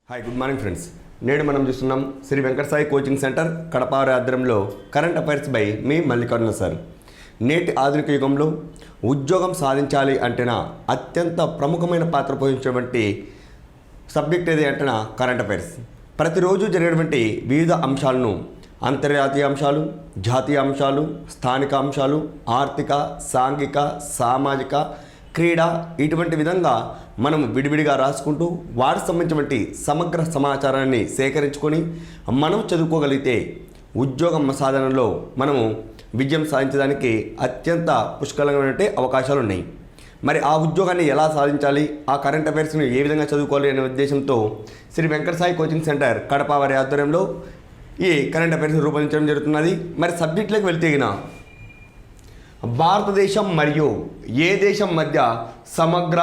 Hi good morning friends. నేడు మనం చూస్తున్నాం శ్రీ వెంకట సాయి కోచింగ్ సెంటర్ కడపారి ఆధ్వర్యంలో current affairs by me Mallikarjuna sir. నేటి ఆధునిక యుగంలో ఉద్యోగం సాధించాలి అంటేనా అత్యంత ప్రముఖమైన పాత్ర పోషించేటువంటి సబ్జెక్ట్ ఏది అంటేనా కరెంట్ అఫైర్స్. ప్రతిరోజు జరిగేటువంటి వివిధ అంశాలను, అంతర్జాతీయ అంశాలు, జాతీయ అంశాలు, స్థానిక అంశాలు, ఆర్థిక, సాంఘిక, సామాజిక, క్రీడా, ఇటువంటి విధంగా మనం విడివిడిగా రాసుకుంటూ వాటికి సంబంధించినటువంటి సమగ్ర సమాచారాన్ని సేకరించుకొని మనం చదువుకోగలిగితే ఉద్యోగం సాధనలో మనము విజయం సాధించడానికి అత్యంత పుష్కలంగా అవకాశాలు ఉన్నాయి. మరి ఆ ఉద్యోగాన్ని ఎలా సాధించాలి, ఆ కరెంట్ అఫైర్స్ని ఏ విధంగా చదువుకోవాలి అనే ఉద్దేశంతో శ్రీ వెంకట సాయి కోచింగ్ సెంటర్ కడప వారి ఆధ్వర్యంలో ఈ కరెంట్ అఫైర్స్ రూపొందించడం జరుగుతున్నది. మరి సబ్జెక్టులకు వెళ్తేగిన భారతదేశం మరియు ఏ దేశం మధ్య సమగ్ర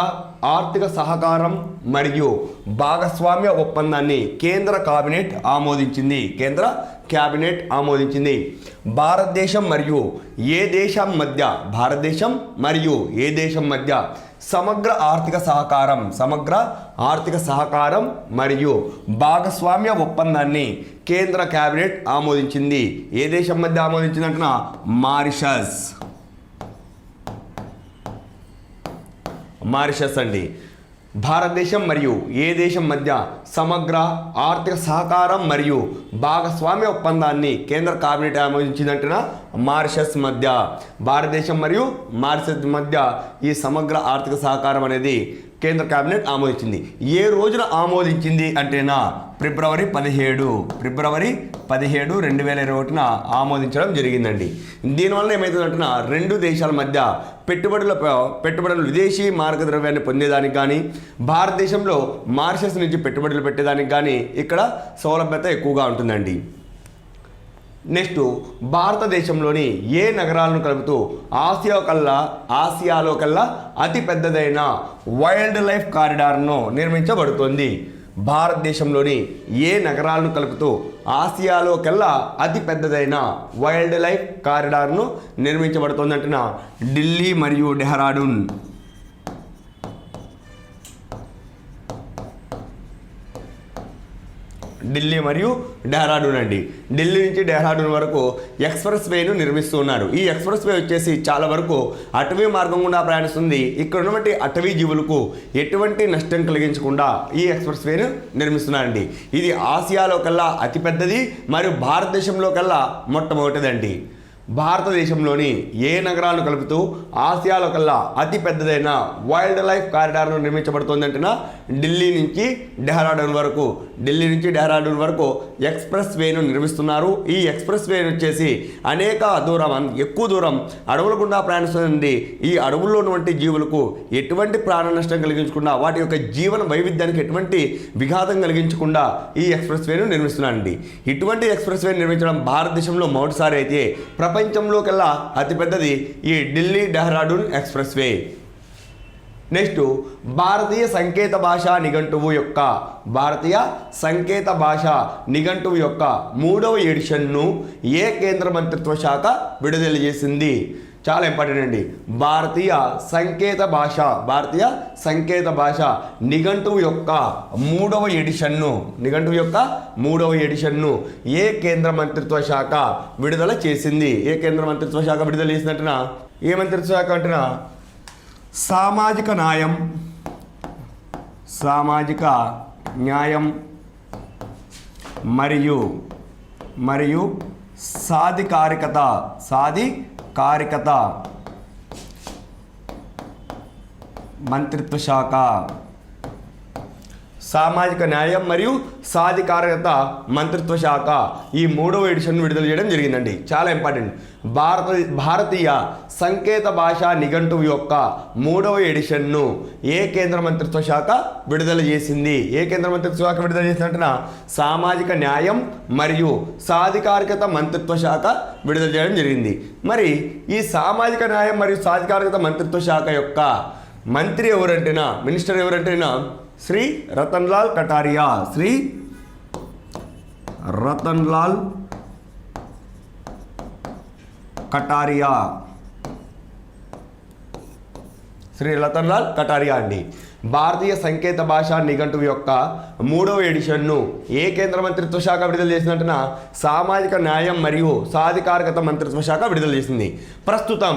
ఆర్థిక సహకారం మరియు భాగస్వామ్య ఒప్పందాన్ని కేంద్ర కేబినెట్ ఆమోదించింది. భారతదేశం మరియు ఏ దేశం మధ్య సమగ్ర ఆర్థిక సహకారం మరియు భాగస్వామ్య ఒప్పందాన్ని కేంద్ర కేబినెట్ ఆమోదించింది. ఏ దేశం మధ్య ఆమోదించిందంటున్నా మారిషస్ అండి. భారతదేశం మరియు ఏ దేశం మధ్య సమగ్ర ఆర్థిక సహకారం మరియు భాగస్వామ్య ఒప్పందాన్ని కేంద్ర కేబినెట్ ఆమోదించిందంటున్నా మారిషస్ మధ్య, భారతదేశం మరియు మారిషస్ మధ్య ఈ సమగ్ర ఆర్థిక సహకారం అనేది కేంద్ర కేబినెట్ ఆమోదించింది. ఏ రోజున ఆమోదించింది అంటేనా ఫిబ్రవరి 17, 2021 ఆమోదించడం జరిగిందండి. దీనివల్ల ఏమవుతుందంటున్నా రెండు దేశాల మధ్య పెట్టుబడులు విదేశీ మార్గద్రవ్యాన్ని పొందేదానికి కానీ, భారతదేశంలో మారిషస్ నుంచి పెట్టుబడులు పెట్టేదానికి కానీ ఇక్కడ సౌలభ్యత ఎక్కువగా ఉంటుందండి. నెక్స్ట్, భారతదేశంలోని ఏ నగరాలను కలుపుతూ ఆసియాలో కల్లా అతి పెద్దదైన వైల్డ్ లైఫ్ కారిడార్ను నిర్మించబడుతుంది. భారతదేశంలోని ఏ నగరాలను కలుపుతూ ఆసియాలో కల్లా అతి పెద్దదైన వైల్డ్ లైఫ్ కారిడార్ను నిర్మించబడుతుంది అంటున్నా ఢిల్లీ మరియు డెహ్రాడూన్. ఢిల్లీ మరియు డెహ్రాడూన్ అండి. ఢిల్లీ నుంచి డెహ్రాడూన్ వరకు ఎక్స్ప్రెస్ వేను నిర్మిస్తున్నారు. ఈ ఎక్స్ప్రెస్ వే వచ్చేసి చాలా వరకు అటవీ మార్గం గుండా ప్రయాణిస్తుంది. ఇక్కడ ఉన్నటువంటి అటవీ జీవులకు ఎటువంటి నష్టం కలిగించకుండా ఈ ఎక్స్ప్రెస్ వేను నిర్మిస్తున్నారండి. ఇది ఆసియాలో కల్లా అతిపెద్దది మరియు భారతదేశంలో కల్లా మొట్టమొదటిదండి. భారతదేశంలోని ఏ నగరాలను కలుపుతూ ఆసియాలో కల్లా అతి పెద్దదైన వైల్డ్ లైఫ్ కారిడార్ను నిర్మించబడుతుందంటేనా ఢిల్లీ నుంచి డెహ్రాడూన్ వరకు ఎక్స్ప్రెస్ వేను నిర్మిస్తున్నారు. ఈ ఎక్స్ప్రెస్ వేను వచ్చేసి ఎక్కువ దూరం అడవుల గుండా ప్రయాణిస్తుంది. ఈ అడవుల్లో ఉన్నటువంటి జీవులకు ఎటువంటి ప్రాణ నష్టం కలిగించకుండా, వాటి యొక్క జీవన వైవిధ్యానికి ఎటువంటి విఘాతం కలిగించకుండా ఈ ఎక్స్ప్రెస్ వేను నిర్మిస్తున్నారండి. ఇటువంటి ఎక్స్ప్రెస్ వేను నిర్మించడం భారతదేశంలో మొదటిసారి అయితే ప్రపంచంలో కల్లా అతిపెద్దది ఈ Delhi Dehradun expressway. Next, భారతీయ సంకేత భాషా నిఘంటువు యొక్క 3వ ఎడిషన్ను ఏ కేంద్ర మంత్రిత్వ శాఖ విడుదల చేసింది? చాలా ఇంపార్టెంట్ అండి. భారతీయ సంకేత భాష నిఘంటువు యొక్క 3వ ఎడిషన్ను ఏ కేంద్ర మంత్రిత్వ శాఖ విడుదల చేసింది? ఏ కేంద్ర మంత్రిత్వ శాఖ విడుదల చేసిందంటున్నా ఏ మంత్రిత్వ శాఖ అంటున్నా సామాజిక న్యాయం మరియు సాధికారికత మంత్రిత్వ శాఖ. సామాజిక న్యాయం మరియు సాధికారత మంత్రిత్వ శాఖ ఈ 3వ ఎడిషన్ విడుదల చేయడం జరిగిందండి. చాలా ఇంపార్టెంట్. భారతీయ సంకేత భాషా నిఘంటువు యొక్క 3వ ఎడిషన్ను ఏ కేంద్ర మంత్రిత్వ శాఖ విడుదల చేసింది? ఏ కేంద్ర మంత్రిత్వ శాఖ విడుదల చేసినట్టున సామాజిక న్యాయం మరియు సాధికారికత మంత్రిత్వ శాఖ విడుదల చేయడం జరిగింది. మరి ఈ సామాజిక న్యాయం మరియు సాధికారికత మంత్రిత్వ శాఖ యొక్క మినిస్టర్ ఎవరంటేనా శ్రీ రతన్ లాల్ కటారియా. శ్రీ రతన్లాల్ కటారియా అండి. భారతీయ సంకేత భాషా నిఘంటువు యొక్క 3వ ఎడిషన్ను ఏ కేంద్ర మంత్రిత్వ శాఖ విడుదల చేసినట్టున సామాజిక న్యాయం మరియు సాధికారకత మంత్రిత్వ శాఖ విడుదల చేసింది. ప్రస్తుతం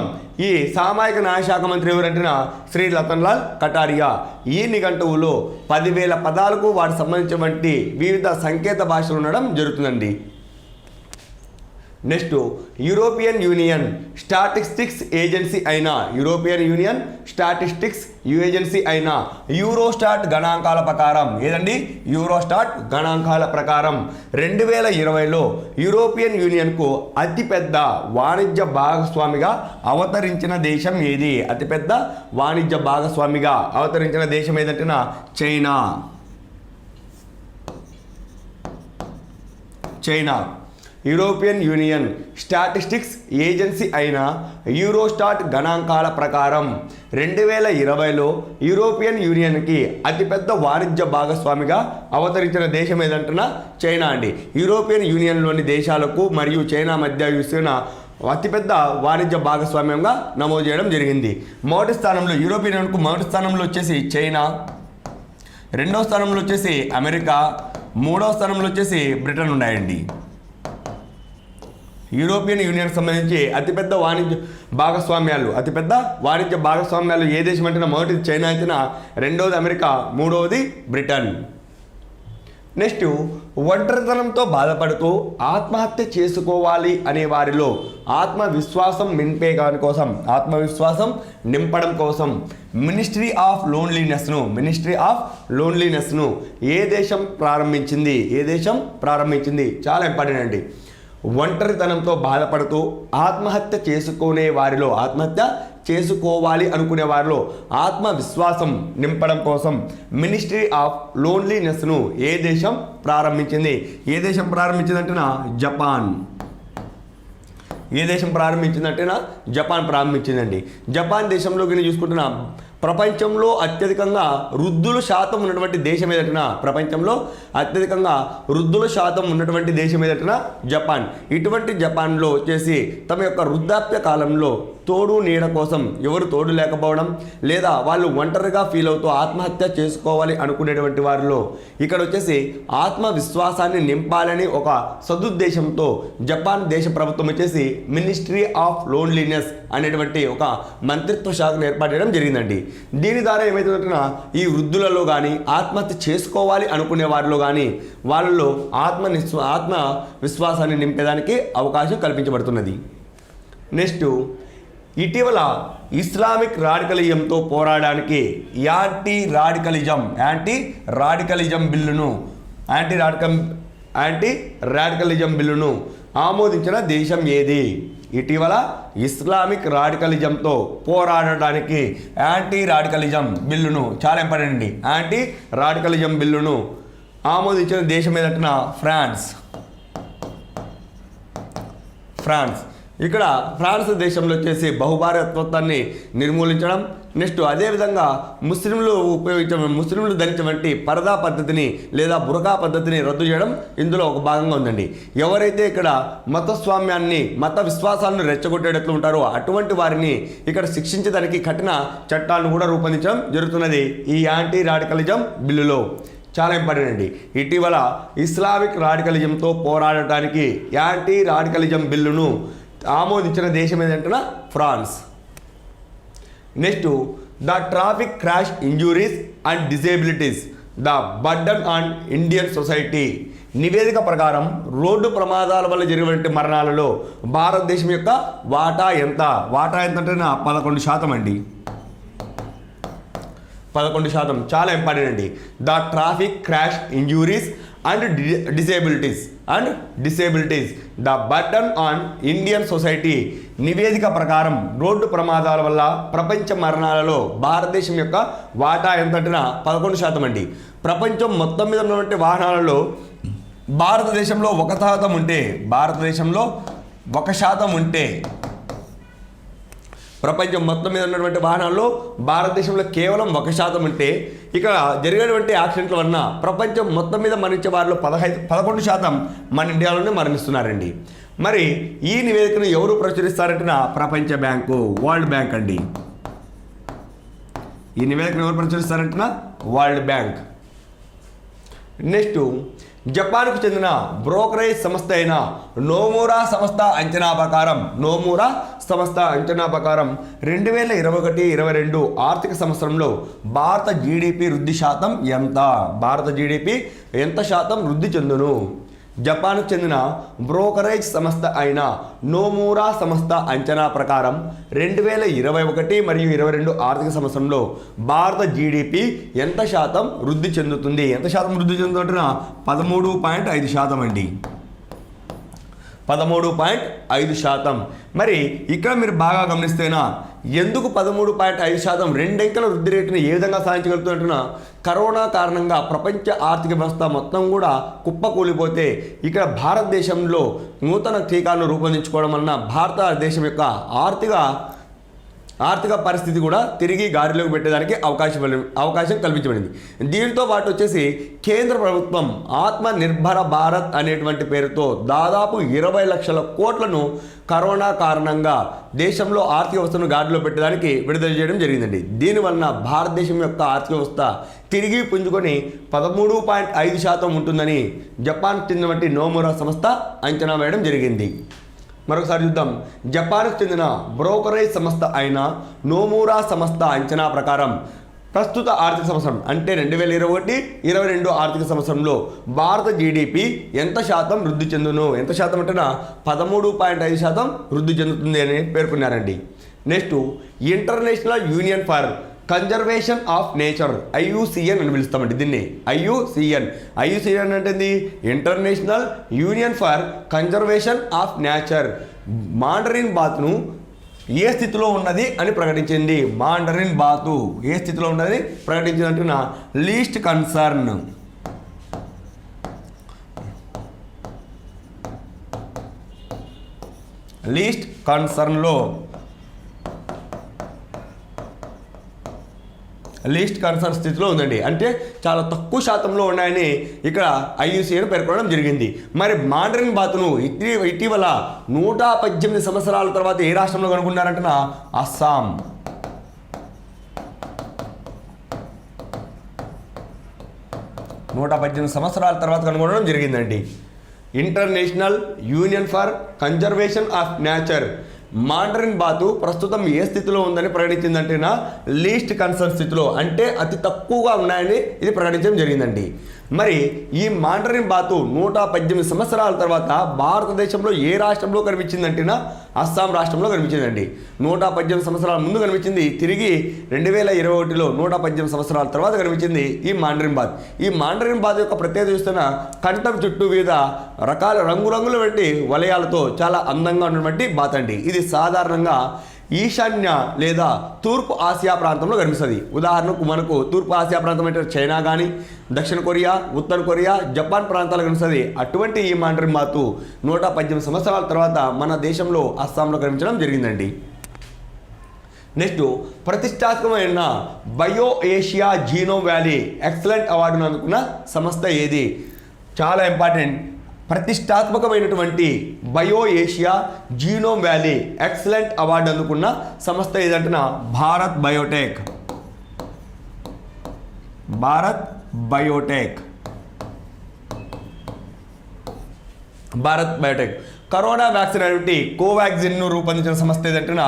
ఈ సామాజిక న్యాయ శాఖ మంత్రి ఎవరంటున్న శ్రీ రతన్లాల్ కటారియా. ఈ నిఘంటువులో 10,000 పదాలకు వాటికి సంబంధించినటువంటి వివిధ సంకేత భాషలు ఉండడం జరుగుతుందండి. Next European union statistics agency అయిన యూరోస్టాట్ గణాంకాల ప్రకారం ఏదండి యూరోస్టాట్ గణాంకాల ప్రకారం 2020లో యూరోపియన్ యూనియన్కు అతిపెద్ద వాణిజ్య భాగస్వామిగా అవతరించిన దేశం ఏది? అతిపెద్ద వాణిజ్య భాగస్వామిగా అవతరించిన దేశం ఏదంటే China. European union statistics agency అయిన యూరోస్టాట్ గణాంకాల ప్రకారం 2020లో యూరోపియన్ యూనియన్కి అతిపెద్ద వాణిజ్య భాగస్వామిగా అవతరించిన దేశం ఏదంటున్నా చైనా అండి. యూరోపియన్ యూనియన్లోని దేశాలకు మరియు చైనా మధ్య విస్తరణ అతిపెద్ద వాణిజ్య భాగస్వామ్యంగా నమోదు చేయడం జరిగింది. మొదటి స్థానంలో యూరోపియన్ యూనియన్కు మొదటి స్థానంలో వచ్చేసి చైనా, రెండవ స్థానంలో వచ్చేసి అమెరికా, మూడవ స్థానంలో వచ్చేసి బ్రిటన్ ఉన్నాయండి. యూరోపియన్ యూనియన్ సంబంధించి అతిపెద్ద వాణిజ్య భాగస్వామ్యాలు ఏ దేశం అంటే మొదటిది చైనా అయితేనా, రెండవది అమెరికా, మూడవది బ్రిటన్. నెక్స్ట్ ఒంటరితనంతో బాధపడుతూ ఆత్మహత్య చేసుకోవాలి అనే వారిలో ఆత్మవిశ్వాసం నింపడం కోసం మినిస్ట్రీ ఆఫ్ లోన్లీనెస్ను ఏ దేశం ప్రారంభించింది? చాలా ఇంపార్టెంట్ అండి. ఒంటరితనంతో బాధపడుతూ ఆత్మహత్య చేసుకోవాలి అనుకునే వారిలో ఆత్మవిశ్వాసం నింపడం కోసం మినిస్ట్రీ ఆఫ్ లోన్లీనెస్ను ఏ దేశం ప్రారంభించింది? జపాన్. జపాన్ ప్రారంభించిందండి. జపాన్ దేశంలో కింద చూసుకుంటున్నా ప్రపంచంలో అత్యధికంగా వృద్ధుల శాతం ఉన్నటువంటి దేశం ఏదటనా జపాన్. ఇటువంటి జపాన్లో వచ్చేసి తమ యొక్క వృద్ధాప్య కాలంలో తోడు నీడ కోసం ఎవరు తోడు లేకపోవడం లేదా వాళ్ళు ఒంటరిగా ఫీల్ అవుతూ ఆత్మహత్య చేసుకోవాలి అనుకునేటువంటి వారిలో ఇక్కడ వచ్చేసి ఆత్మవిశ్వాసాన్ని నింపాలని ఒక సదుద్దేశంతో జపాన్ దేశ ప్రభుత్వం వచ్చేసి మినిస్ట్రీ ఆఫ్ లోన్లీనెస్ అనేటువంటి ఒక మంత్రిత్వ శాఖను ఏర్పాటు చేయడం జరిగిందండి. దీని ద్వారా ఏమవుతుందంటే ఈ వృద్ధులలో కానీ ఆత్మహత్య చేసుకోవాలి అనుకునే వారిలో కానీ వాళ్ళలో ఆత్మవిశ్వాసాన్ని నింపేదానికి అవకాశం కల్పించబడుతున్నది. నెక్స్ట్ ఇటీవల ఇస్లామిక్ రాడికలిజంతో పోరాడడానికి యాంటీ రాడికలిజం బిల్లును ఆమోదించిన దేశం ఏది? ఇటీవల ఇస్లామిక్ రాడికలిజంతో పోరాడడానికి యాంటీ రాడికలిజం బిల్లును, చాలా ఇంపార్టెంట్ అండి, యాంటీ రాడికలిజం బిల్లును ఆమోదించిన దేశం ఏదంటున్నా ఫ్రాన్స్. ఇక్కడ ఫ్రాన్స్ దేశంలో వచ్చేసి బహుభారతత్వాన్ని నిర్మూలించడం, నెక్స్ట్ అదేవిధంగా ముస్లింలు ధరించినటువంటి పరదా పద్ధతిని లేదా బురకా పద్ధతిని రద్దు చేయడం ఇందులో ఒక భాగంగా ఉందండి. ఎవరైతే ఇక్కడ మత విశ్వాసాలను రెచ్చగొట్టేటట్లు ఉంటారో అటువంటి వారిని ఇక్కడ శిక్షించడానికి కఠిన చట్టాలను కూడా రూపొందించడం జరుగుతున్నది ఈ యాంటీ రాడికలిజం బిల్లులో. చాలా ఇంపార్టెంట్ అండి. ఇటీవల ఇస్లామిక్ రాడికలిజంతో పోరాడటానికి యాంటీ రాడికలిజం బిల్లును ఆమోదించిన దేశం ఏదంటే France. Next the traffic crash injuries and disabilities the burden on Indian society నివేదిక ప్రకారం రోడ్డు ప్రమాదాల వల్ల జరిగినటువంటి మరణాలలో భారతదేశం యొక్క వాటా ఎంత అంటే 11% అండి. 11%, చాలా ఇంపార్టెంట్ అండి. The traffic crash injuries and disabilities the burden on Indian society నివేదిక ప్రకారం రోడ్డు ప్రమాదాల వల్ల ప్రపంచ మరణాలలో భారతదేశం యొక్క వాటా ఎంతంటే 11% అండి. ప్రపంచం మొత్తం మీద ఉన్నటువంటి వాహనాలలో భారతదేశంలో 1% ఉంటే ప్రపంచం మొత్తం మీద ఉన్నటువంటి వాహనాల్లో భారతదేశంలో కేవలం 1% ఉంటే ఇక్కడ జరిగినటువంటి యాక్సిడెంట్ల వలన ప్రపంచం మొత్తం మీద మరణించే వారిలో 11% మన ఇండియాలోనే మరణిస్తున్నారండి. మరి ఈ నివేదికను ఎవరు ప్రచురిస్తారంటే ప్రపంచ బ్యాంకు, వరల్డ్ బ్యాంక్ అండి. ఈ నివేదికను ఎవరు ప్రచురిస్తారంటున్నా వరల్డ్ బ్యాంక్. నెక్స్ట్ జపాన్కు చెందిన బ్రోకరేజ్ సంస్థ అయిన నోమురా సంస్థ అంచనా ప్రకారం 2021-22 ఆర్థిక సంవత్సరంలో భారత జీడిపి వృద్ధి శాతం ఎంత? భారత జీడిపి ఎంత శాతం వృద్ధి చెందును? జపాన్కు చెందిన బ్రోకరేజ్ సంస్థ అయిన నోమురా సంస్థ అంచనా ప్రకారం 2021 మరియు 22 ఆర్థిక సంవత్సరంలో భారత జీడిపి ఎంత శాతం వృద్ధి చెందుతుంది? ఎంత శాతం వృద్ధి చెందుతుంటున్నా 13.5% అండి. 13.5%. మరి ఇక్కడ మీరు బాగా గమనిస్తేనా ఎందుకు 13.5% రెండంకెల వృద్ధి రేటును ఏ విధంగా సాధించగలుగుతున్నట్టున్నా కరోనా కారణంగా ప్రపంచ ఆర్థిక వ్యవస్థ మొత్తం కూడా కుప్పకూలిపోతే ఇక్కడ భారతదేశంలో నూతన టీకాలను రూపొందించుకోవడం వలన భారతదేశం యొక్క ఆర్థిక పరిస్థితి కూడా తిరిగి గాడిలోకి పెట్టేదానికి అవకాశం కల్పించబడింది. దీంతో పాటు వచ్చేసి కేంద్ర ప్రభుత్వం ఆత్మ నిర్భర భారత్ అనేటువంటి పేరుతో దాదాపు 20 లక్షల కోట్లను కరోనా కారణంగా దేశంలో ఆర్థిక వ్యవస్థను గాడిలో పెట్టడానికి విడుదల చేయడం జరిగిందండి. దీనివలన భారతదేశం యొక్క ఆర్థిక వ్యవస్థ తిరిగి పుంజుకొని 13.5% ఉంటుందని జపాన్కు చెందినటువంటి నోమురా సంస్థ అంచనా వేయడం జరిగింది. మరొకసారి చూద్దాం. జపాన్కు చెందిన బ్రోకరేజ్ సంస్థ అయిన నోమురా సంస్థ అంచనా ప్రకారం ప్రస్తుత ఆర్థిక సంవత్సరం అంటే 2021-22 ఆర్థిక సంవత్సరంలో భారత జీడిపి ఎంత శాతం వృద్ధి చెందును? ఎంత శాతం అంటేనా 13.5% వృద్ధి చెందుతుంది అని పేర్కొన్నారండి. Next international union for conservation of nature IUCN అని పిలుస్తామండి దీన్ని. IUCN అంటే international union for conservation of nature mandarin బాత్ను ఏ స్థితిలో ఉన్నది అని ప్రకటించింది. మాండరిన్ బాతు ఏ స్థితిలో ఉన్నది ప్రకటించింది అంటున్నా లీస్ట్ కన్సర్న్లో లీస్ట్ కన్సర్న్ స్థితిలో ఉందండి. అంటే చాలా తక్కువ శాతంలో ఉన్నాయని ఇక్కడ IUCN పేర్కొనడం జరిగింది. మరి మాండరిన్ బాతును ఇటీవల 118 సంవత్సరాల తర్వాత ఏ రాష్ట్రంలో కనుగొన్నారంటున్నా అస్సాం. సంవత్సరాల తర్వాత కనుగొనడం జరిగిందండి. International union for conservation of nature Mandarin బాతు ప్రస్తుతం ఏ స్థితిలో ఉందని ప్రకటించిందంటేనా లీస్ట్ కన్సర్న్ స్థితిలో, అంటే అతి తక్కువగా ఉన్నాయని ఇది ప్రకటించడం జరిగిందండి. మరి ఈ మాండరిన్ బాతు 118 సంవత్సరాల తర్వాత భారతదేశంలో ఏ రాష్ట్రంలో కనిపించిందంటేనా అస్సాం రాష్ట్రంలో కనిపించిందండి. 118 సంవత్సరాల ముందు కనిపించింది, తిరిగి 2021లో 118 సంవత్సరాల తర్వాత కనిపించింది ఈ మాండరిన్ బాత్. ఈ మాండరిన్ బాత్ యొక్క ప్రత్యేకత చూస్తున్న కంఠం చుట్టూ వివిధ రకాల రంగురంగుల వంటి వలయాలతో చాలా అందంగా ఉన్నటువంటి బాత్ అండి. ఇది సాధారణంగా ఈశాన్య లేదా తూర్పు ఆసియా ప్రాంతంలో కనిపిస్తుంది. ఉదాహరణకు మనకు తూర్పు ఆసియా ప్రాంతం అంటే చైనా కానీ, దక్షిణ కొరియా, ఉత్తర కొరియా, జపాన్ ప్రాంతాలు కనిపిస్తుంది. అటువంటి ఈ మాండరిన్ బాతు 118 సంవత్సరాల తర్వాత మన దేశంలో అస్సాంలో కనిపించడం జరిగిందండి. నెక్స్ట్ ప్రతిష్టాత్మకమైన bio Asia genome valley excellent అవార్డును అందుకున్న సంస్థ ఏది? చాలా ఇంపార్టెంట్. ప్రతిష్టాత్మకమైనటువంటి bio Asia genome valley excellent award అందుకున్న సంస్థ ఏదంటున్నా భారత్ బయోటెక్. కరోనా వ్యాక్సిన్ అనేటువంటి కోవాక్సిన్ను రూపొందించిన సంస్థ ఏదంటున్నా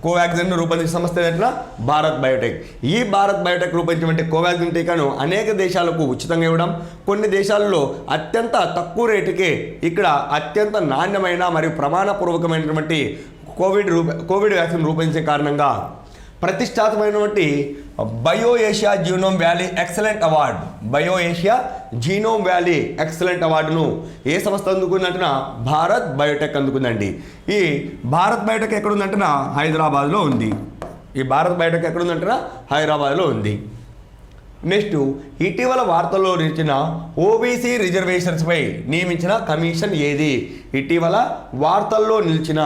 కోవాక్సిన్ను రూపొందించిన సంస్థ ఏదంటున్నా భారత్ బయోటెక్. ఈ భారత్ బయోటెక్ రూపొందించినటువంటి కోవాక్సిన్ టీకాను అనేక దేశాలకు ఉచితంగా ఇవ్వడం, కొన్ని దేశాల్లో అత్యంత తక్కువ రేటుకే ఇక్కడ అత్యంత నాణ్యమైన మరియు ప్రమాణపూర్వకమైనటువంటి కోవిడ్ వ్యాక్సిన్ రూపొందించే కారణంగా ప్రతిష్టాత్మకమైనటువంటి bio Asia genome valley excellent అవార్డును ఏ సంస్థ అందుకుందంటున్నా భారత్ బయోటెక్ అందుకుందండి. ఈ భారత్ బయోటెక్ ఎక్కడుందంటున్నా హైదరాబాద్లో ఉంది. నెక్స్ట్ ఇటీవల వార్తల్లో నిలిచిన ఓబీసీ రిజర్వేషన్స్పై నియమించిన కమిషన్ ఏది? ఇటీవల వార్తల్లో నిలిచిన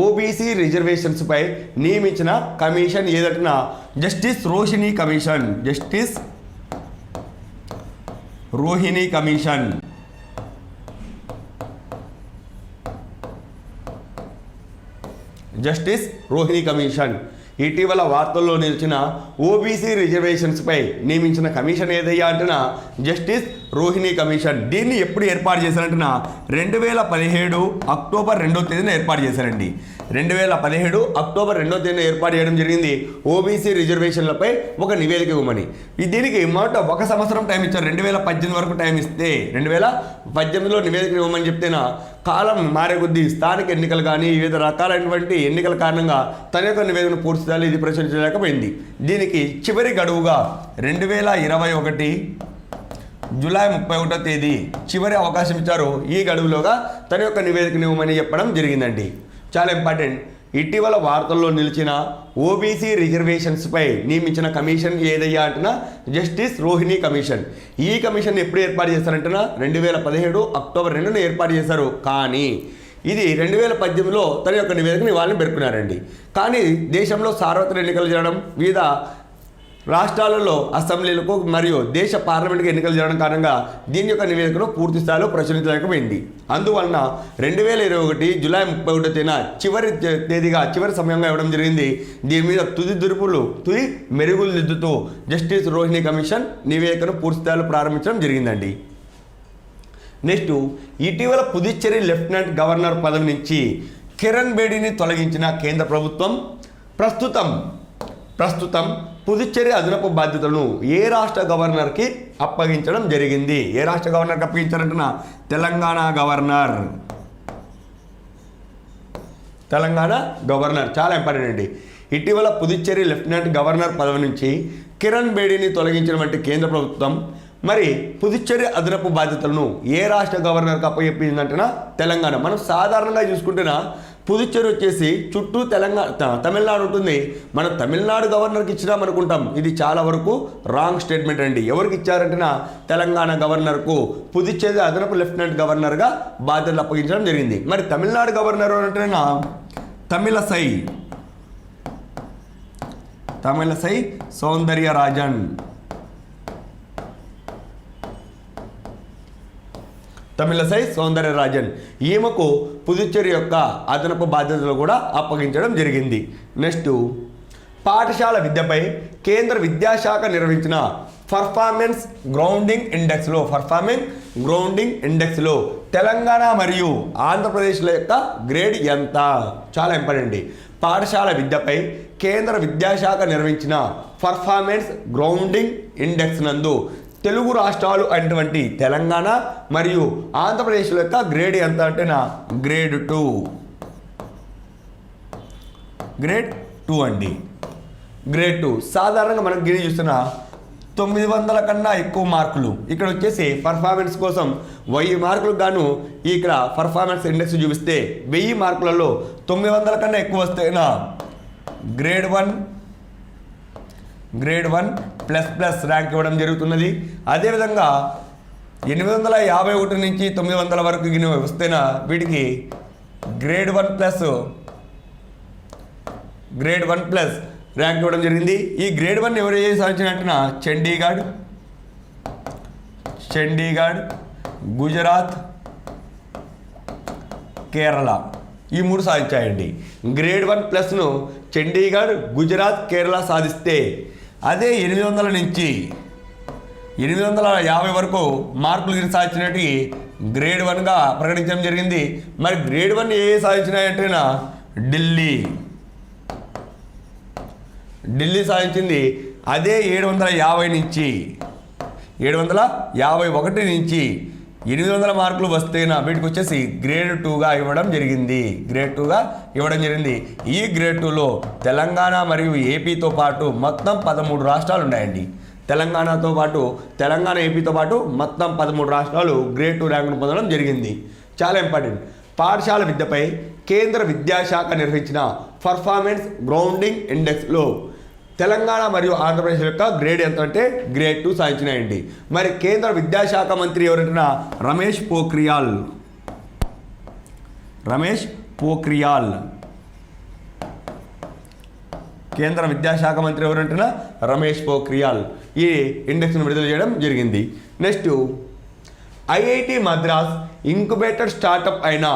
ఓబీసీ రిజర్వేషన్స్పై నియమించిన కమిషన్ ఏదంటున్నా జస్టిస్ రోహిణి కమిషన్. ఇటీవల వార్తల్లో నిలిచిన ఓబీసీ రిజర్వేషన్స్పై నియమించిన కమిషన్ ఏదయ్యా అంటున్నా జస్టిస్ రోహిణి కమిషన్. దీన్ని ఎప్పుడు ఏర్పాటు చేశారంటున్నా 2017 అక్టోబర్ 2వ తేదీన ఏర్పాటు చేశారండి. 2017 అక్టోబర్ 2వ తేదీన ఏర్పాటు చేయడం జరిగింది. ఓబీసీ రిజర్వేషన్లపై ఒక నివేదిక ఇవ్వమని. దీనికి మొదట 1 సంవత్సరం టైం ఇచ్చారు. 2018 వరకు టైం ఇస్తే 2018లో నివేదిక ఇవ్వమని చెప్తేనా కాలం మారే కొద్దీ స్థానిక ఎన్నికలు కానీ వివిధ రకాలైనటువంటి ఎన్నికల కారణంగా తన యొక్క నివేదన పూర్తి స్థాయిలో ఇది ప్రచురించలేకపోయింది. దీనికి చివరి గడువుగా 2021 జూలై 31వ తేదీ చివరి అవకాశం ఇచ్చారు. ఈ గడువులోగా తన యొక్క నివేదికను ఇవ్వమని చెప్పడం జరిగిందండి. చాలా ఇంపార్టెంట్. ఇటీవల వార్తల్లో నిలిచిన ఓబీసీ రిజర్వేషన్స్పై నియమించిన కమిషన్ ఏదయ్యా అంటున్నా జస్టిస్ రోహిణి కమిషన్. ఈ కమిషన్ ఎప్పుడు ఏర్పాటు చేశారంటున్నా 2017 అక్టోబర్ 2న ఏర్పాటు చేశారు. కానీ ఇది 2018లో తన యొక్క నివేదికను ఇవ్వాలని పేర్కొన్నారండి. కానీ దేశంలో సార్వత్రిక ఎన్నికలు జరగడం, వివిధ రాష్ట్రాలలో అసెంబ్లీలకు మరియు దేశ పార్లమెంట్కి ఎన్నికలు జరగడం కారణంగా దీని యొక్క నివేదికను పూర్తి స్థాయిలో ప్రచురించలేకపోయింది. అందువలన 2021 జూలై 31వ తేదీన చివరి సమయంగా ఇవ్వడం జరిగింది. దీని మీద తుది మెరుగులు దిద్దుతూ జస్టిస్ రోహిణి కమిషన్ నివేదికను పూర్తి స్థాయిలో ప్రారంభించడం జరిగిందండి. నెక్స్ట్, ఇటీవల పుదుచ్చేరి లెఫ్టినెంట్ గవర్నర్ పదవి నుంచి కిరణ్ బేడీని తొలగించిన కేంద్ర ప్రభుత్వం ప్రస్తుతం పుదుచ్చేరి అదనపు బాధ్యతలను ఏ రాష్ట్ర గవర్నర్కి అప్పగించడం జరిగింది? ఏ రాష్ట్ర గవర్నర్కి అప్పగించారంటున్నా తెలంగాణ గవర్నర్. చాలా ఇంపార్టెంట్ అండి. ఇటీవల పుదుచ్చేరి లెఫ్టినెంట్ గవర్నర్ పదవి నుంచి కిరణ్ బేడీని తొలగించినటువంటి కేంద్ర ప్రభుత్వం మరి పుదుచ్చేరి అదనపు బాధ్యతలను ఏ రాష్ట్ర గవర్నర్కి అప్పగించిందంటేనా తెలంగాణ. మనం సాధారణంగా చూసుకుంటేనా పుదుచ్చేరి వచ్చేసి చుట్టూ తమిళనాడు ఉంటుంది. మనం తమిళనాడు గవర్నర్కి ఇచ్చినామనుకుంటాం. ఇది చాలా వరకు రాంగ్ స్టేట్మెంట్ అండి. ఎవరికి ఇచ్చారంటేనా తెలంగాణ గవర్నర్కు పుదుచ్చేరి అదనపు లెఫ్టినెంట్ గవర్నర్గా బాధ్యతలు అప్పగించడం జరిగింది. మరి తమిళనాడు గవర్నర్ అంటేనా తమిళసై సౌందర్యరాజన్. ఈమెకు పుదుచ్చేరి యొక్క అదనపు బాధ్యతలు కూడా అప్పగించడం జరిగింది. నెక్స్ట్, పాఠశాల విద్యపై కేంద్ర విద్యాశాఖ నిర్వహించిన పర్ఫార్మెన్స్ గ్రౌండింగ్ ఇండెక్స్లో తెలంగాణ మరియు ఆంధ్రప్రదేశ్ల యొక్క గ్రేడ్ ఎంత? చాలా ఇంపార్టెంట్. పాఠశాల విద్యపై కేంద్ర విద్యాశాఖ నిర్వహించిన పర్ఫార్మెన్స్ గ్రౌండింగ్ ఇండెక్స్ నందు తెలుగు రాష్ట్రాలు అయినటువంటి తెలంగాణ మరియు ఆంధ్రప్రదేశ్ల యొక్క గ్రేడ్ ఎంత అంటేనా గ్రేడ్ 2 అండి. గ్రేడ్ 2 సాధారణంగా మనం గిరి చూస్తున్న 900 కన్నా ఎక్కువ మార్కులు. ఇక్కడ వచ్చేసి పర్ఫార్మెన్స్ కోసం 1000 మార్కులకు గాను ఇక్కడ పర్ఫార్మెన్స్ ఇండెక్స్ చూపిస్తే 1000 మార్కులలో 900 కన్నా ఎక్కువ వస్తేనా గ్రేడ్ 1 ప్లస్ ర్యాంక్ ఇవ్వడం జరుగుతున్నది. అదేవిధంగా 851 నుంచి 900 వరకు వస్తేనా వీటికి గ్రేడ్ 1 ప్లస్ ర్యాంక్ ఇవ్వడం జరిగింది. ఈ గ్రేడ్ 1 ఎవరు సాధించినట్టున చండీగఢ్, గుజరాత్, కేరళ ఈ 3 సాధించాయండి. గ్రేడ్ 1 ప్లస్ను చండీగఢ్, గుజరాత్, కేరళ సాధిస్తే అదే 800 నుంచి 850 వరకు మార్కులు సాధించినట్టు గ్రేడ్ 1గా ప్రకటించడం జరిగింది. మరి గ్రేడ్ 1 ఏ సాధించినాయంటేనా ఢిల్లీ సాధించింది. అదే 751 నుంచి 800 మార్కులు వస్తేనా వీటికి వచ్చేసి గ్రేడ్ 2గా ఇవ్వడం జరిగింది. ఈ గ్రేడ్ 2లో తెలంగాణ మరియు ఏపీతో పాటు మొత్తం 13 రాష్ట్రాలు ఉన్నాయండి. తెలంగాణ ఏపీతో పాటు మొత్తం 13 రాష్ట్రాలు గ్రేడ్ 2 ర్యాంకును పొందడం జరిగింది. చాలా ఇంపార్టెంట్. పాఠశాల విద్యపై కేంద్ర విద్యాశాఖ నిర్వహించిన పర్ఫార్మెన్స్ గ్రౌండింగ్ ఇండెక్స్లో తెలంగాణ మరియు ఆంధ్రప్రదేశ్ యొక్క గ్రేడ్ ఎంత అంటే గ్రేడ్ 2 సాధించినాయండి. మరి కేంద్ర విద్యాశాఖ మంత్రి ఎవరంటున్నా రమేష్ పోఖ్రియాల్ కేంద్ర విద్యాశాఖ మంత్రి ఎవరంటున్నా రమేష్ పోఖ్రియాల్ ఈ ఇండెక్స్ను విడుదల చేయడం జరిగింది. Next, IIT Madras incubator startup అయిన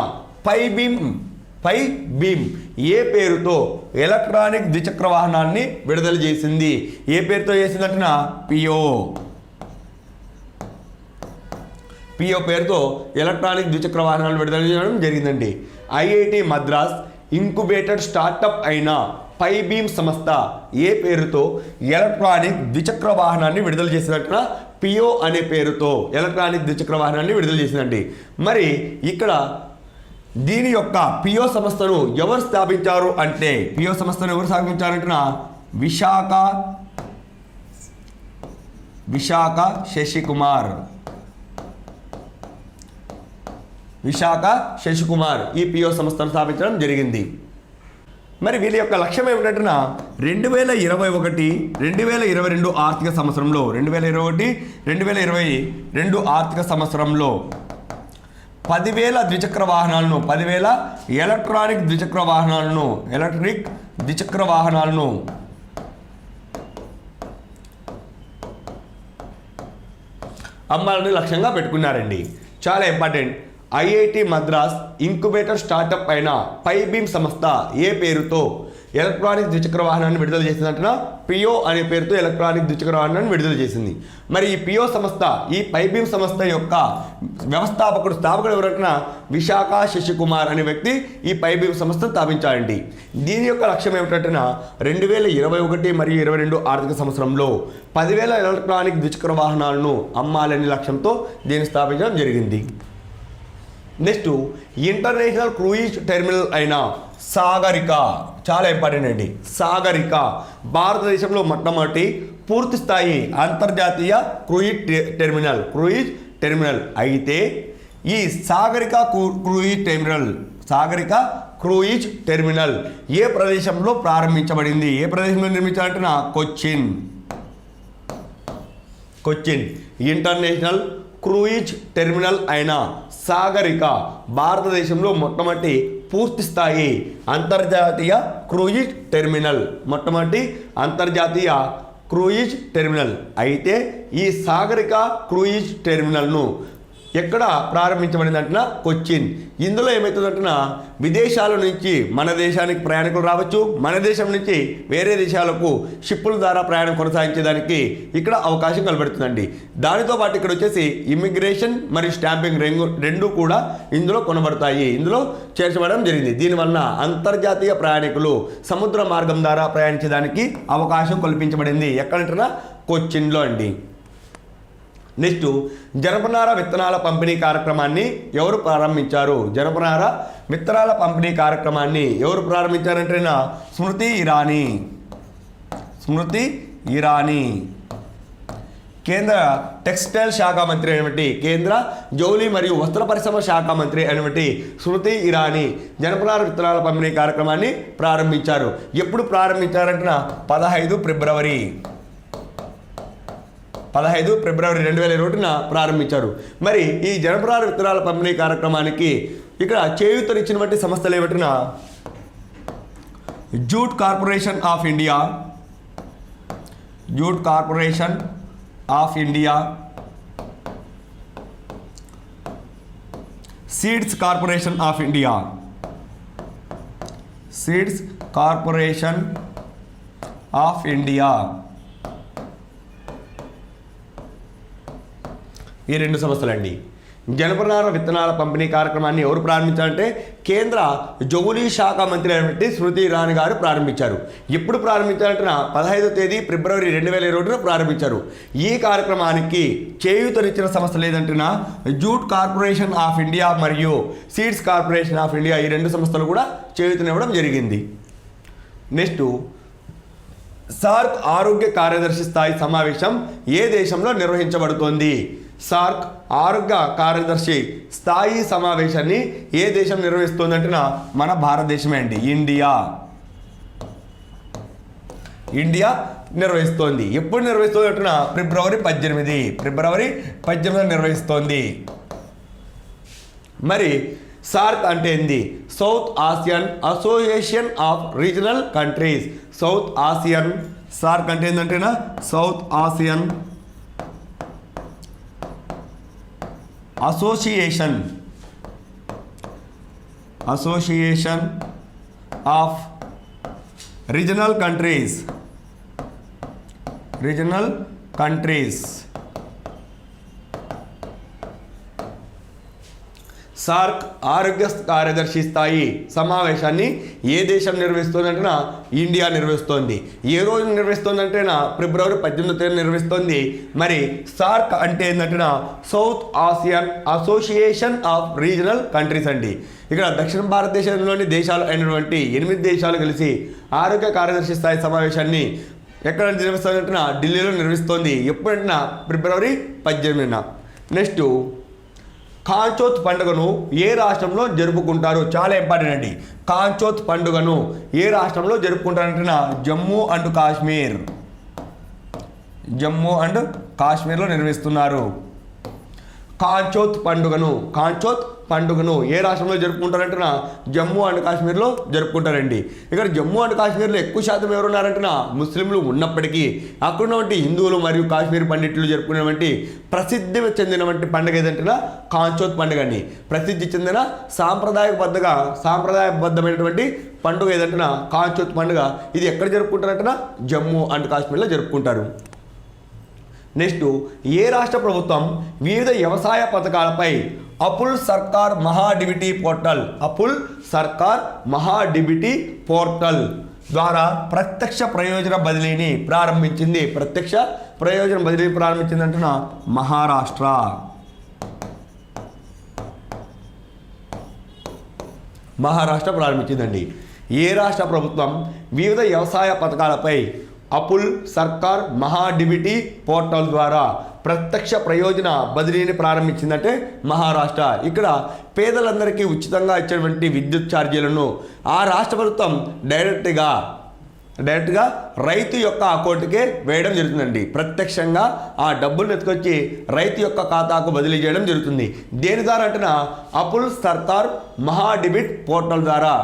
పై బీమ్ ఏ పేరుతో ఎలక్ట్రానిక్ ద్విచక్ర వాహనాన్ని విడుదల చేసింది? ఏ పేరుతో చేసిందంటున్నా పిఓ పేరుతో ఎలక్ట్రానిక్ ద్విచక్ర వాహనాలు విడుదల చేయడం జరిగిందండి. ఐఐటి మద్రాస్ ఇంక్యుబేటెడ్ స్టార్టప్ అయిన పై బీమ్ సంస్థ ఏ పేరుతో ఎలక్ట్రానిక్ ద్విచక్ర వాహనాన్ని విడుదల చేసినట్టున పిఓ అనే పేరుతో ఎలక్ట్రానిక్ ద్విచక్ర వాహనాన్ని విడుదల చేసిందండి. మరి ఇక్కడ దీని యొక్క పిఓ సంస్థను ఎవరు స్థాపించారు అంటే పిఓ సంస్థను ఎవరు స్థాపించారంటున్నా విశాఖ శశికుమార్ ఈ పిఓ సంస్థను స్థాపించడం జరిగింది. మరి వీళ్ళ యొక్క లక్ష్యం ఏమిటంటే 2021-2022 ఆర్థిక సంవత్సరంలో 2021-2022 ఆర్థిక సంవత్సరంలో 10,000 ద్విచక్ర వాహనాలను 10,000 ఎలక్ట్రిక్ ద్విచక్ర వాహనాలను అమ్మాలని లక్ష్యంగా పెట్టుకున్నారండి. చాలా important. IIT Madras incubator startup అయిన పై బీమ్ సంస్థ ఏ పేరుతో ఎలక్ట్రానిక్ ద్విచక్ర వాహనాన్ని విడుదల చేసిందంటున్నా పిఓ అనే పేరుతో ఎలక్ట్రానిక్ ద్విచక్ర వాహనాన్ని విడుదల చేసింది. మరి ఈ పిఓ సంస్థ ఈ పై బీమ్ సంస్థ యొక్క స్థాపకుడు ఎవరంటున్నా విశాఖ శశికుమార్ అనే వ్యక్తి ఈ పై బీమ్ సంస్థను స్థాపించారండి. దీని యొక్క లక్ష్యం ఏమిటంటున్నా 2021 మరియు 2022 ఆర్థిక సంవత్సరంలో 10,000 ఎలక్ట్రానిక్ ద్విచక్ర వాహనాలను అమ్మాలనే లక్ష్యంతో దీన్ని స్థాపించడం జరిగింది. నెక్స్ట్ ఇంటర్నేషనల్ క్రూయిజ్ టెర్మినల్ అయిన సాగరిక, చాలా ఇంపార్టెంట్ అండి. సాగరిక భారతదేశంలో మొట్టమొదటి పూర్తి స్థాయి అంతర్జాతీయ క్రూయిజ్ టెర్మినల్ అయితే ఈ సాగరిక క్రూయిజ్ టెర్మినల్ ఏ ప్రదేశంలో ప్రారంభించబడింది? ఏ ప్రదేశంలో నిర్మించాలంటున్నా కొచ్చిన్ ఇంటర్నేషనల్ క్రూయిజ్ టెర్మినల్ అయిన సాగరిక భారతదేశంలో మొట్టమొదటి పూర్తి స్థాయి అంతర్జాతీయ క్రూయిజ్ టెర్మినల్ అయితే ఈ సాగరిక క్రూయిజ్ టెర్మినల్ను ఎక్కడ ప్రారంభించబడిందంటున్నా కొచ్చిన్. ఇందులో ఏమవుతుందంటున్నా విదేశాల నుంచి మన దేశానికి ప్రయాణికులు రావచ్చు, మన దేశం నుంచి వేరే దేశాలకు షిప్పుల ద్వారా ప్రయాణం కొనసాగించేదానికి ఇక్కడ అవకాశం కనబడుతుందండి. దానితో పాటు ఇక్కడ వచ్చేసి ఇమ్మిగ్రేషన్ మరియు స్టాంపింగ్ రెండు కూడా ఇందులో కొనబడతాయి, ఇందులో చేర్చబడడం జరిగింది. దీనివల్ల అంతర్జాతీయ ప్రయాణికులు సముద్ర మార్గం ద్వారా ప్రయాణించడానికి అవకాశం కల్పించబడింది. ఎక్కడంటున్నా కొచ్చిన్లో అండి. నెక్స్ట్ జనపనార విత్తనాల పంపిణీ కార్యక్రమాన్ని ఎవరు ప్రారంభించారు? జనపనార విత్తనాల పంపిణీ కార్యక్రమాన్ని ఎవరు ప్రారంభించారంటే స్మృతి ఇరానీ. కేంద్ర టెక్స్టైల్ శాఖ మంత్రి అయినటువంటి కేంద్ర జౌళి మరియు వస్త్ర పరిశ్రమ శాఖ మంత్రి అయినటువంటి స్మృతి ఇరానీ జనపనార విత్తనాల పంపిణీ కార్యక్రమాన్ని ప్రారంభించారు. ఎప్పుడు ప్రారంభించారంటే 15 ఫిబ్రవరి 2022 ప్రారంభించారు. మరి ఈ జనపనార విత్తనాల పంపిణీ కార్యక్రమానికి ఇక్కడ చేయూతనిచ్చినటువంటి సంస్థలు ఏమిటినా jute corporation of India, seeds corporation of India ఈ రెండు సంస్థలండి. జనపనార విత్తనాల పంపిణీ కార్యక్రమాన్ని ఎవరు ప్రారంభించారంటే కేంద్ర జౌళి శాఖ మంత్రి అయినటువంటి స్మృతి ఇరానీ గారు ప్రారంభించారు. ఎప్పుడు ప్రారంభించారంటే 15 ఫిబ్రవరి 2022 ప్రారంభించారు. ఈ కార్యక్రమానికి చేయూతనిచ్చిన సంస్థలు ఏదంటున్నా జూట్ కార్పొరేషన్ ఆఫ్ ఇండియా మరియు సీడ్స్ కార్పొరేషన్ ఆఫ్ ఇండియా ఈ రెండు సంస్థలు కూడా చేయూతనివ్వడం జరిగింది. నెక్స్ట్ సార్క్ ఆరోగ్య కార్యదర్శి స్థాయి సమావేశం ఏ దేశంలో నిర్వహించబడుతోంది? సార్క్ ఆరోగ్య కార్యదర్శి స్థాయి సమావేశాన్ని ఏ దేశం నిర్వహిస్తోందంటే మన భారతదేశమే అండి. ఇండియా నిర్వహిస్తోంది. ఎప్పుడు నిర్వహిస్తుంది అంటున్నా ఫిబ్రవరి 18 నిర్వహిస్తోంది. మరి సార్క్ అంటే ఏంది? South Asian association of regional countries. SAARC అంటే ఏంటంటేనా South Asian association of regional countries SAARC ఆరోగ్య కార్యదర్శి స్థాయి సమావేశాన్ని ఏ దేశం నిర్వహిస్తుందంటేనా ఇండియా నిర్వహిస్తోంది. ఏ రోజు నిర్వహిస్తోందంటేనా ఫిబ్రవరి 18 నిర్వహిస్తోంది. మరి సార్క్ అంటే ఏంటంటేనా South Asian association of regional countries అండి. ఇక్కడ దక్షిణ భారతదేశంలోని దేశాలు అయినటువంటి 8 దేశాలు కలిసి ఆరోగ్య కార్యదర్శి స్థాయి సమావేశాన్ని ఎక్కడ నిర్వహిస్తుందంటేనా ఢిల్లీలో నిర్వహిస్తోంది. ఎప్పుడంటేనా ఫిబ్రవరి 18. నెక్స్ట్ కాంచోత్ పండుగను ఏ రాష్ట్రంలో జరుపుకుంటారు? చాలా ఇంపార్టెంట్ అండి. కాంచోత్ పండుగను ఏ రాష్ట్రంలో జరుపుకుంటారంటే జమ్మూ అండ్ కాశ్మీర్లో నిర్వహిస్తున్నారు. కాంచోత్ పండుగను ఏ రాష్ట్రంలో జరుపుకుంటారంటే జమ్మూ అండ్ కాశ్మీర్లో జరుపుకుంటారండి. ఇక్కడ జమ్మూ అండ్ కాశ్మీర్లో ఎక్కువ శాతం ఎవరున్నారంటే ముస్లింలు ఉన్నప్పటికీ అక్కడ ఉన్నటువంటి హిందువులు మరియు కాశ్మీర్ పండితులు జరుపుకునేటువంటి ప్రసిద్ధి చెందినటువంటి పండుగ ఏదంటే కాంచోత్ పండుగ అండి. ప్రసిద్ధి చెందిన సాంప్రదాయబద్ధమైనటువంటి పండుగ ఏదంటే కాంచోత్ పండుగ. ఇది ఎక్కడ జరుపుకుంటారంటే జమ్మూ అండ్ కాశ్మీర్లో జరుపుకుంటారు. నెక్స్ట్ ఏ రాష్ట్ర ప్రభుత్వం వివిధ వ్యవసాయ పథకాలపై అపుల్ సర్కార్ మహాడిబిటీ పోర్టల్ ద్వారా ప్రత్యక్ష ప్రయోజన బదిలీని ప్రారంభించింది. అంటున్నా మహారాష్ట్ర ప్రారంభించిందండి. ఏ రాష్ట్ర ప్రభుత్వం వివిధ వ్యవసాయ పథకాలపై అపుల్ సర్కార్ మహాడిబిటీ పోర్టల్ ద్వారా ప్రత్యక్ష ప్రయోజన బదిలీని ప్రారంభించిందంటే మహారాష్ట్ర. ఇక్కడ పేదలందరికీ ఉచితంగా ఇచ్చేటువంటి విద్యుత్ ఛార్జీలను ఆ రాష్ట్ర ప్రభుత్వం డైరెక్ట్గా రైతు యొక్క అకౌంట్కే వేయడం జరుగుతుందండి. ప్రత్యక్షంగా ఆ డబ్బులను ఎత్తుకొచ్చి రైతు యొక్క ఖాతాకు బదిలీ చేయడం జరుగుతుంది. దేని ద్వారా అంటున్నా అపుల్ సర్కార్ మహాడిబిట్ పోర్టల్ ద్వారా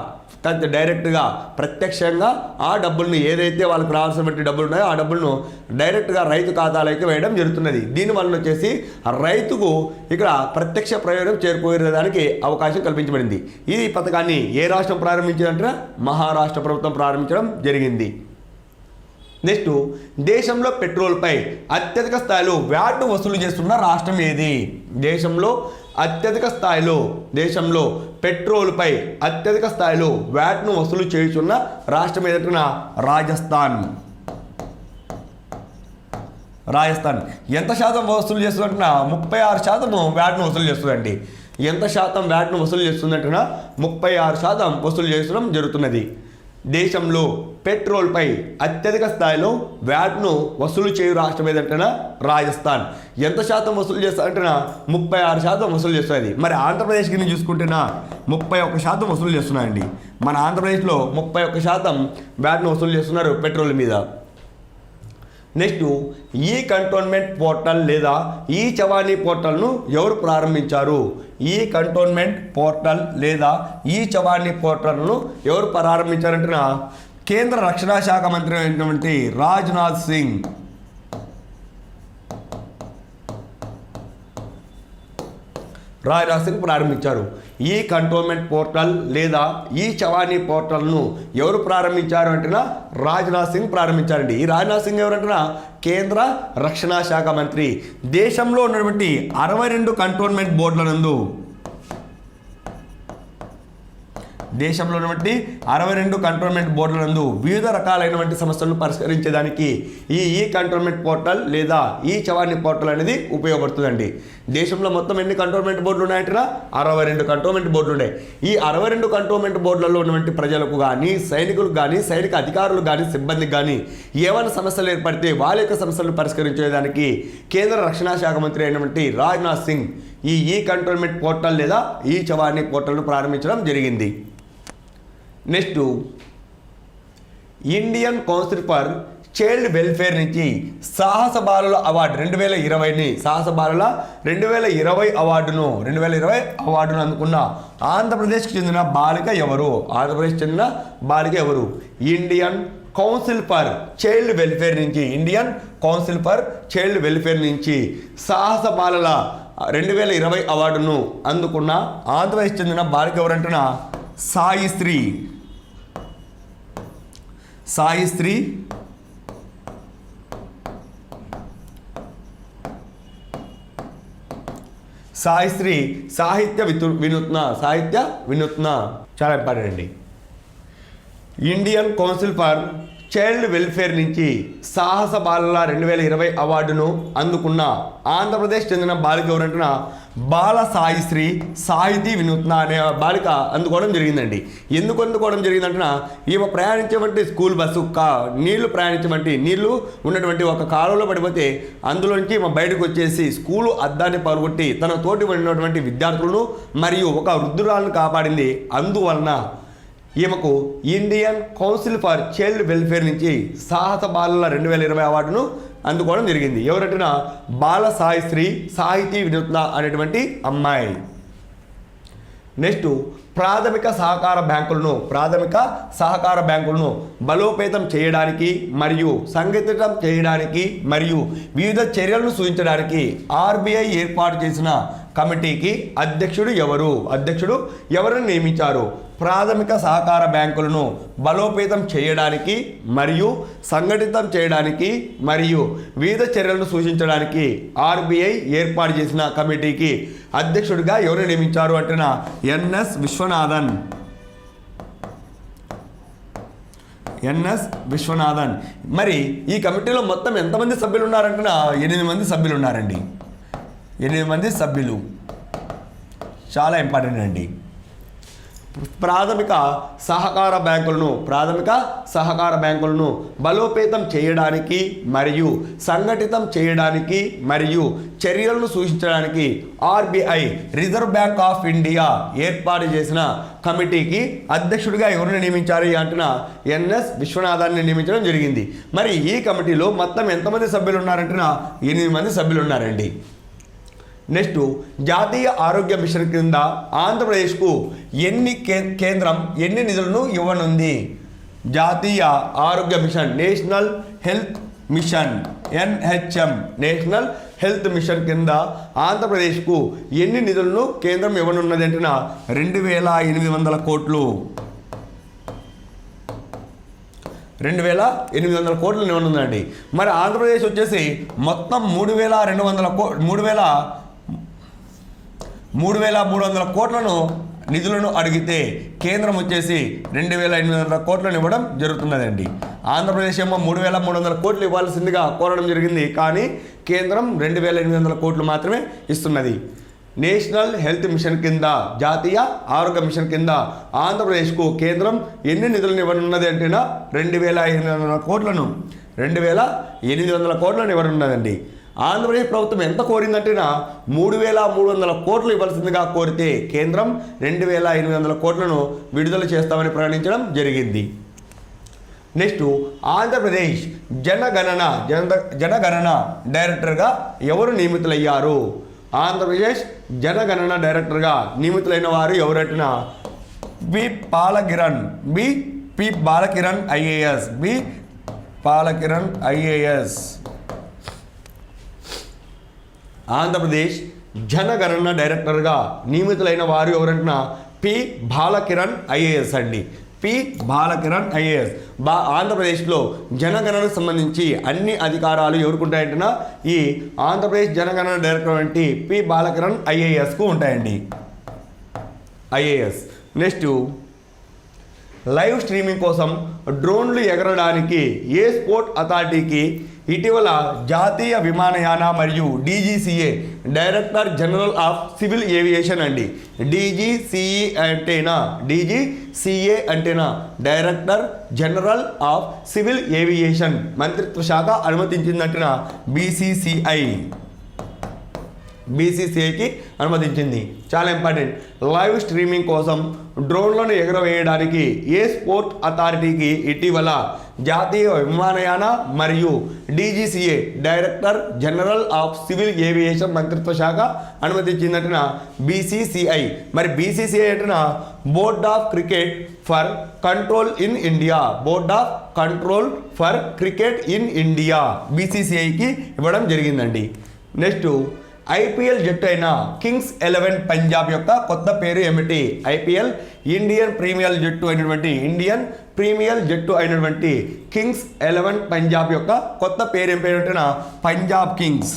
డైరెక్ట్గా ప్రత్యక్షంగా ఆ డబ్బులను ఏదైతే వాళ్ళకి రావాల్సినటువంటి డబ్బులు ఉన్నాయో ఆ డబ్బులను డైరెక్ట్గా రైతు ఖాతాలోకి వేయడం జరుగుతున్నది. దీనివల్ల వచ్చేసి రైతుకు ఇక్కడ ప్రత్యక్ష ప్రయోజనం చేరుకోవడానికి అవకాశం కల్పించబడింది. ఈ పథకాన్ని ఏ రాష్ట్రం ప్రారంభించిందంటే మహారాష్ట్ర ప్రభుత్వం ప్రారంభించడం జరిగింది. నెక్స్ట్ దేశంలో పెట్రోల్పై అత్యధిక స్థాయిలో వ్యాట్ వసూలు చేస్తున్న రాష్ట్రం ఏది? దేశంలో పెట్రోల్పై అత్యధిక స్థాయిలో వ్యాట్ను వసూలు చేయుచున్న రాష్ట్రం ఏదంటున్నా రాజస్థాన్. ఎంత శాతం వసూలు చేస్తుందంటున్నా 36% వ్యాట్ను వసూలు చేస్తుందండి. ఎంత శాతం వ్యాట్ను వసూలు చేస్తుందంటున్నా 36% వసూలు చేయడం జరుగుతున్నది. దేశంలో పెట్రోల్పై అత్యధిక స్థాయిలో వ్యాట్ను వసూలు చేయు రాష్ట్రం ఏదంటేనా రాజస్థాన్. ఎంత శాతం వసూలు చేస్తారంటేనా 36% వసూలు చేస్తుంది. మరి ఆంధ్రప్రదేశ్ కింద చూసుకుంటేనా 31% వసూలు చేస్తున్నాయండి. మన ఆంధ్రప్రదేశ్లో 31% వ్యాట్ను వసూలు చేస్తున్నారు పెట్రోల్ మీద. నెక్స్ట్ ఈ కంటోన్మెంట్ పోర్టల్ లేదా ఈ చవానీ పోర్టల్ను ఎవరు ప్రారంభించారు? ఈ కంటోన్మెంట్ పోర్టల్ లేదా ఈ చవానీ పోర్టల్ను ఎవరు ప్రారంభించారంటే కేంద్ర రక్షణ శాఖ మంత్రి అయినటువంటి రాజ్నాథ్ సింగ్ ప్రారంభించారు. ఈ కంటోన్మెంట్ పోర్టల్ లేదా ఈ చవానీ పోర్టల్ను ఎవరు ప్రారంభించారు అంటేనా రాజ్నాథ్ సింగ్ ప్రారంభించారండి. ఈ రాజ్నాథ్ సింగ్ ఎవరంటున్నా కేంద్ర రక్షణ శాఖ మంత్రి. దేశంలో ఉన్నటువంటి 62 కంటోన్మెంట్ బోర్డుల నందు వివిధ రకాలైనటువంటి సమస్యలను పరిష్కరించేదానికి ఈ కంటోన్మెంట్ పోర్టల్ లేదా ఈ చవానీ పోర్టల్ అనేది ఉపయోగపడుతుందండి. దేశంలో మొత్తం ఎన్ని కంటోన్మెంట్ బోర్డులు ఉన్నాయంటే 62 కంటోన్మెంట్ బోర్డులు ఉన్నాయి. ఈ 62 కంటోన్మెంట్ బోర్డులలో ఉన్నటువంటి ప్రజలకు కానీ సైనికులకు కానీ సైనిక అధికారులకు కానీ సిబ్బందికి కానీ ఏమైనా సమస్యలు ఏర్పడితే వాళ్ళ యొక్క సమస్యలను పరిష్కరించేదానికి కేంద్ర రక్షణ శాఖ మంత్రి అయినటువంటి రాజ్నాథ్ సింగ్ ఈ కంటోన్మెంట్ పోర్టల్ లేదా ఈ చవానీ పోర్టల్ను ప్రారంభించడం జరిగింది. Next Indian council for child welfare నుంచి సాహస బాలల అవార్డు 2020 అవార్డును అందుకున్న ఆంధ్రప్రదేశ్కి చెందిన బాలిక ఎవరు? Indian council for child welfare నుంచి సాహస బాలల 2020 అవార్డును అందుకున్న ఆంధ్రప్రదేశ్ చెందిన బాలిక ఎవరంటున్నా సాయిశ్రీ సాయిశ్రీ సాయిశ్రీ సాహిత్య వినూత్న చాలా ఇంపార్టెంట్ అండి. Indian council for child welfare నుంచి సాహస బాలల 2020 అవార్డును అందుకున్న ఆంధ్రప్రదేశ్ చెందిన బాలిక ఎవరంటున్నా బాల సాయిశ్రీ సాహితీ వినూత్న అనే బాలిక అందుకోవడం జరిగిందండి. ఎందుకు అందుకోవడం జరిగిందంటున్నా ఈమె ప్రయాణించేటువంటి స్కూల్ బస్సు నీళ్లు ఉన్నటువంటి ఒక కాలువలో పడిపోతే అందులోంచి ఈమె బయటకు వచ్చేసి స్కూలు అద్దాన్ని పలుగొట్టి తన తోటి ఉన్నటువంటి విద్యార్థులను మరియు ఒక వృద్ధురాలను కాపాడింది. అందువలన ఈమెకు Indian council for child welfare నుంచి సాహస బాలల 2020 అవార్డును అందుకోవడం జరిగింది. ఎవరంటున్నా బాల సాయిశ్రీ సాహితీ వినూత్న అనేటువంటి అమ్మాయి. నెక్స్ట్ ప్రాథమిక సహకార బ్యాంకులను బలోపేతం చేయడానికి మరియు సంఘటితం చేయడానికి మరియు వివిధ చర్యలను సూచించడానికి ఆర్బీఐ ఏర్పాటు చేసిన కమిటీకి అధ్యక్షుడు ఎవరిని నియమించారు? ప్రాథమిక సహకార బ్యాంకులను బలోపేతం చేయడానికి మరియు సంఘటితం చేయడానికి మరియు వివిధ చర్యలను సూచించడానికి ఆర్బీఐ ఏర్పాటు చేసిన కమిటీకి అధ్యక్షుడిగా ఎవరిని నియమించారు అంటున్నా ఎన్ఎస్ విశ్వనాథన్. మరి ఈ కమిటీలో మొత్తం ఎంతమంది సభ్యులు ఉన్నారంటున్నా 8 మంది సభ్యులు ఉన్నారండి. 8 మంది సభ్యులు చాలా ఇంపార్టెంట్ అండి. ప్రాథమిక సహకార బ్యాంకులను బలోపేతం చేయడానికి మరియు సంఘటితం చేయడానికి మరియు చర్యలను సూచించడానికి RBI reserve bank of India ఏర్పాటు చేసిన కమిటీకి అధ్యక్షుడిగా ఎవరిని నియమించారు అంటున్నా ఎన్ఎస్ విశ్వనాథాన్ని నియమించడం జరిగింది. మరి ఈ కమిటీలో మొత్తం ఎంతమంది సభ్యులు ఉన్నారంటున్నా 8 మంది సభ్యులు ఉన్నారండి. నెక్స్ట్ జాతీయ ఆరోగ్య మిషన్ కింద ఆంధ్రప్రదేశ్కు కేంద్రం ఎన్ని నిధులను ఇవ్వనుంది? జాతీయ ఆరోగ్య machine national health machine NHM national health machine కింద ఆంధ్రప్రదేశ్కు ఎన్ని నిధులను కేంద్రం ఇవ్వనున్నది అంటున్నా 2800 కోట్లు. 2800 కోట్లు ఇవ్వనుందండి. మరి ఆంధ్రప్రదేశ్ వచ్చేసి మొత్తం 3300 కోట్లను నిధులను అడిగితే కేంద్రం వచ్చేసి 2800 కోట్లను ఇవ్వడం జరుగుతున్నదండి. ఆంధ్రప్రదేశ్ ఏమో 3300 కోట్లు ఇవ్వాల్సిందిగా కోరడం జరిగింది, కానీ కేంద్రం 2800 కోట్లు మాత్రమే ఇస్తున్నది. నేషనల్ హెల్త్ మిషన్ కింద జాతీయ ఆరోగ్య మిషన్ కింద ఆంధ్రప్రదేశ్కు కేంద్రం ఎన్ని నిధులను ఇవ్వనున్నది అంటేనా 2800 కోట్లను 2800 కోట్లను ఇవ్వనున్నదండి. ఆంధ్రప్రదేశ్ ప్రభుత్వం ఎంత కోరిందంటేనా 3300 కోట్లు ఇవ్వాల్సిందిగా కోరితే కేంద్రం 2800 కోట్లను విడుదల చేస్తామని ప్రకటించడం జరిగింది. నెక్స్ట్ ఆంధ్రప్రదేశ్ జనగణన డైరెక్టర్గా ఎవరు నియమితులయ్యారు? ఆంధ్రప్రదేశ్ జనగణన డైరెక్టర్గా నియమితులైన వారు ఎవరంటున్నా బి బాలకిరణ్ ఐఏఎస్. ఆంధ్రప్రదేశ్ జనగణన డైరెక్టర్గా నియమితులైన వారు ఎవరంటున్నా పి బాలకిరణ్ ఐఏఎస్ అండి. ఆంధ్రప్రదేశ్లో జనగణనకు సంబంధించి అన్ని అధికారాలు ఎవరికి ఉంటాయంటున్నా ఈ ఆంధ్రప్రదేశ్ జనగణన డైరెక్టర్ వంటి పి బాలకిరణ్ ఐఏఎస్కు ఉంటాయండి. నెక్స్ట్ లైవ్ స్ట్రీమింగ్ కోసం డ్రోన్లు ఎగరడానికి ఏ స్పోర్ట్ అథారిటీకి ఇటీవల జాతీయ విమానయాన మరియు DGCA director general of civil aviation అండి. DGCA అంటేనా director general of civil aviation మంత్రిత్వ శాఖ అనుమతించిందంటున్న BCCIకి అనుమతించింది. చాలా ఇంపార్టెంట్. లైవ్ స్ట్రీమింగ్ కోసం డ్రోన్లను ఎగరవేయడానికి ఏ స్పోర్ట్ అథారిటీకి ఇటీవల జాతీయ విమానయాన మరియు DGCA director general of civil aviation మంత్రిత్వ శాఖ అనుమతించిందంటున్న BCCI. మరి BCCI అంటున్న board of cricket for control in India BCCIకి ఇవ్వడం జరిగిందండి. నెక్స్ట్ ఐపీఎల్ జట్టు అయిన కింగ్స్ 11 పంజాబ్ యొక్క కొత్త పేరు ఏమిటి? ఐపీఎల్ ఇండియన్ ప్రీమియర్ జట్టు అయినటువంటి కింగ్స్ 11 పంజాబ్ యొక్క కొత్త పేరు ఏం పేరు అంటే పంజాబ్ కింగ్స్.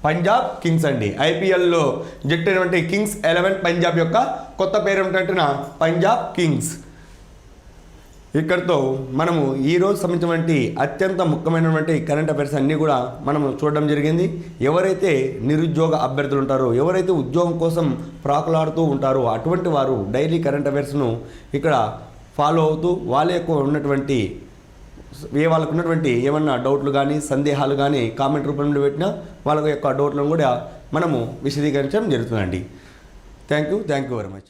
పంజాబ్ కింగ్స్ అండి. ఐపీఎల్లో జట్టు అయినటువంటి కింగ్స్ 11 పంజాబ్ యొక్క కొత్త పేరు ఏమిటంటే పంజాబ్ కింగ్స్. ఇక్కడితో మనము ఈరోజు సంబంధించినటువంటి అత్యంత ముఖ్యమైనటువంటి కరెంట్ అఫైర్స్ అన్నీ కూడా మనము చూడడం జరిగింది. ఎవరైతే నిరుద్యోగ అభ్యర్థులు ఉంటారో, ఎవరైతే ఉద్యోగం కోసం ప్రాకులాడుతూ ఉంటారో అటువంటి వారు డైలీ కరెంట్ అఫైర్స్ను ఇక్కడ ఫాలో అవుతూ వాళ్ళకు ఉన్నటువంటి ఏమన్నా డౌట్లు కానీ సందేహాలు కానీ కామెంట్ రూపంలో పెట్టినా వాళ్ళ యొక్క డౌట్లను కూడా మనము విశదీకరించడం జరుగుతుందండి. Thank you very much.